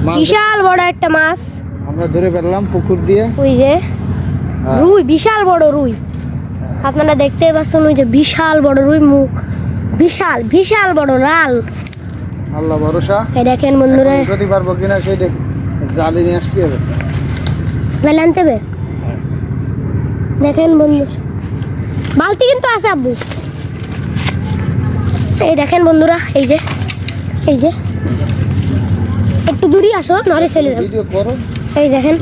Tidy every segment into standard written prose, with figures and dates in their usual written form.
বিশাল বড় একটা মাছ আমরা ধরে ফেললাম পুকুর দিয়ে। ওই যে রুই, বিশাল বড় রুই। আপনারা দেখতে পাচ্ছেন ওই যে বিশাল বড় রুই, মুখ বিশাল বিশাল বড় লাল। আল্লাহ ভরসা। এই দেখেন বন্ধুরা, যদি পারবো কিনা সেটা জালি নিয়ে আসতে হবে। বেলা আনতে হবে। দেখেন বন্ধু, বালতি কিন্তু আছে আব্বু। এই দেখেন বন্ধুরা, এই যে এই যে একটু দূরে আসো, নড়ে ফেলে যাবে। ভিডিও করো। এই দেখেন,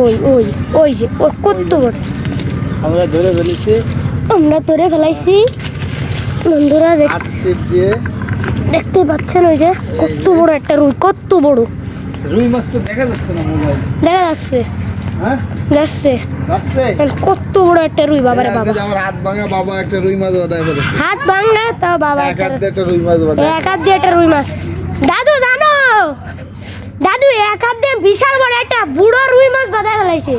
ওই ওই ওই যে ও কত বড়। আমরা ধরে ফেলেছি, আমরা ধরে ফেলাইছি বন্ধুরা। ছিপ দিয়ে দেখতে পাচ্ছেন ওই যে কত বড় একটা রুই, কত বড় রুই মাছ তো দেখা যাচ্ছে না মোবাইল। দেখা যাচ্ছে, হ্যাঁ যাচ্ছে যাচ্ছে। কত বড় একটা রুই, বাবারে বাবা। আমার হাত ভাঙা বাবা একটা রুই মাছ বাদায় ফেলেছে। হাত ভাঙলে তা বাবা এক হাত দিয়ে একটা রুই মাছ বাদায়। এক হাত দিয়ে একটা রুই মাছ। দাদু জানো, দাদু এক হাত দিয়ে বিশাল বড় একটা বুড়ো রুই মাছ বাদায় ফেলাইছে।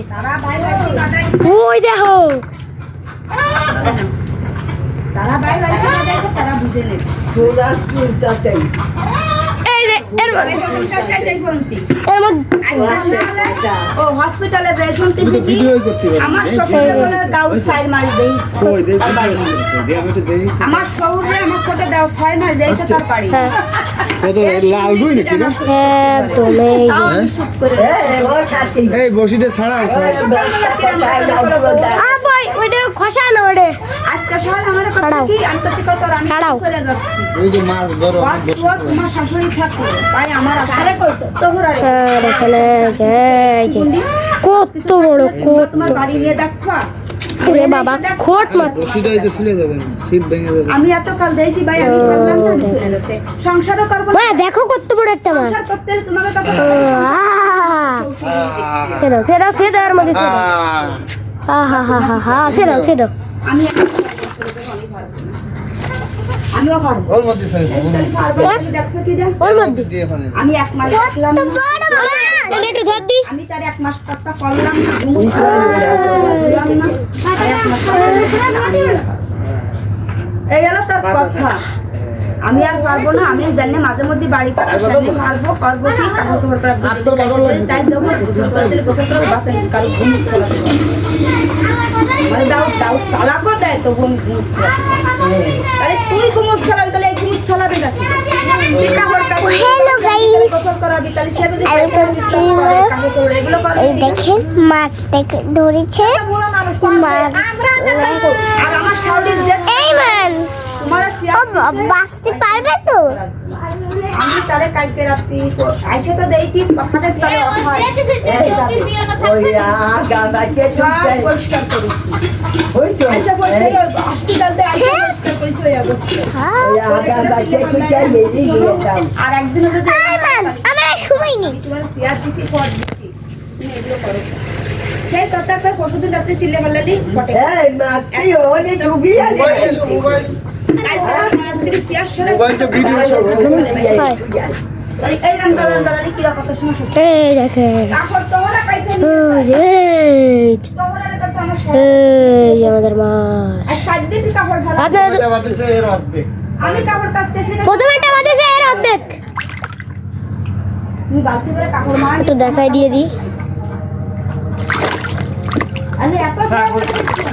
ওই দেখো, তারা বাই বাই করে দেখো, তারা বুঝে নেবে। এই যে এর মধ্যে ও হসপিটালে যে শুনতেছি কি ভিডিও করতে হবে। আমার শ্বশুরে বলে দাও 6 মাস দেইস। কই দেখি আমি একটু দেখি। আমার শ্বশুরে আমার ছোট দাও 6 মাস দেইছে তার বাড়ি। হ্যাঁ, কত লাল রুই নাকি না? একদম এই যে চুপ করে এই বসিটা ছাড়াও আবাই ওইটা খসা না ওইটা আজকে শহর আমার কথা ছাড়াও। কি আমি তো কত রান্না ছাড়াও। করে যাচ্ছি। এই যে মাছ ধরো তোমার শাশুড়ি থাকে ভাই আমার আশারে কইছো তোহরারে হ্যাঁ, এখানে এই যে কত বড়, কত তোমার বাড়ি নিয়ে দেখবা। ওরে বাবা, খোট মাছ। বসিটাই তো ছিলে যাবে না, ছিপ ভেঙে যাবে। আমি এত কাল দেইছি ভাই, আমি ভাবলাম না চলে যাচ্ছে সংসারও করব না। মা দেখো কত বড় একটা মাছ। সংসার করতে হলে তোমার কাছে ছেড়ে দাও, ছেড়ে দাও, ছেড়ে দাও, এর মধ্যে ছেড়ে দাও। হা হা হা হা, ছেড়ে দাও, ছেড়ে দাও। আমি আমিও পারবো ওর মধ্যে ছেড়ে দাও, ওর মধ্যে। পারবো আমি দেখো কি যা ওর মধ্যে দিয়ে ওখানে। আমি এক মাস দেখলাম না। এটা একটু ধর দি। আমি তার এক মাস কর্তা করলাম না, দিলাম না, আর এক মাস এই গেল তার কথা। আমি আর পারবো না, আমি জানি মাঝে মধ্যে বাড়ি পারবো করবো কি কাগজ খবর করার চাই দেবো, গোসল করে দিলে গোসল করে বাসে কারো ঘুম মানে দাও দাও তালা করে দেয় তো ঘুম ঘুম আরে তুই ঘুমুস চালাবি তাহলে এই ঘুমুস চালাবি নাকি? গোসল করাবি তাহলে সে যদি এগুলো করে এই দেখেন মাছ দেখে ধরেছে মাছ। আর আমার শাওরির এই মান তোমার বাঁচতে পারবে তো? আমি তারে কালকে রাত্রি আইসে তো দেখি পাখানের তারে অফার পরিষ্কার করেছি। আইসা বলছে হসপিটাল দিয়ে আইসা পরিষ্কার করেছি ওই অবস্থা। আর একদিনও যদি আমার সময় নেই। তোমার সিআরপিসি ফোন দিছি তুমি এগুলো করো। সেই কথা একটা পরশুদিন রাত্রে সিলে ফেললি বটে মোবাইলটা ভিডিও সব আছে না? এই রান্দারান্দারি কি কথা শুনছো? এই দেখেন, এখন তোমরা কাইছে ওই যে তোমরা কত আমার এই যে আমাদের মাছ। আর সাইড দিয়ে কাপড় ভালো আপনারা এটা বাতিছে এর অর্ধেক। আমি কাপড় কাচতে এসে প্রথমে একটা বাদেছে এর অর্ধেক। তুমি বালতি করে কাপড় মার একটু দেখাই দিয়ে দিই। আরে এত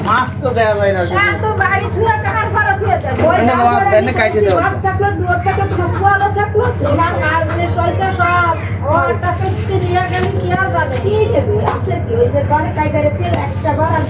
মাছ তো দেয়া যায় না শুধু। এত বাড়ি থুয়া কার ঘর থুয়া যায় ওই এনে মাছ এনে কাইটে দাও। ভাত থাকলো দুধ থাকলো তোমার সোয়ালো থাকলো তোমার আর মানে সরষা সব ও টাকা নিয়ে গেলে কি আর পাবে ঠিক আছে আছে কি ওই যে ঘরে কাইটারে তেল একটা ঘর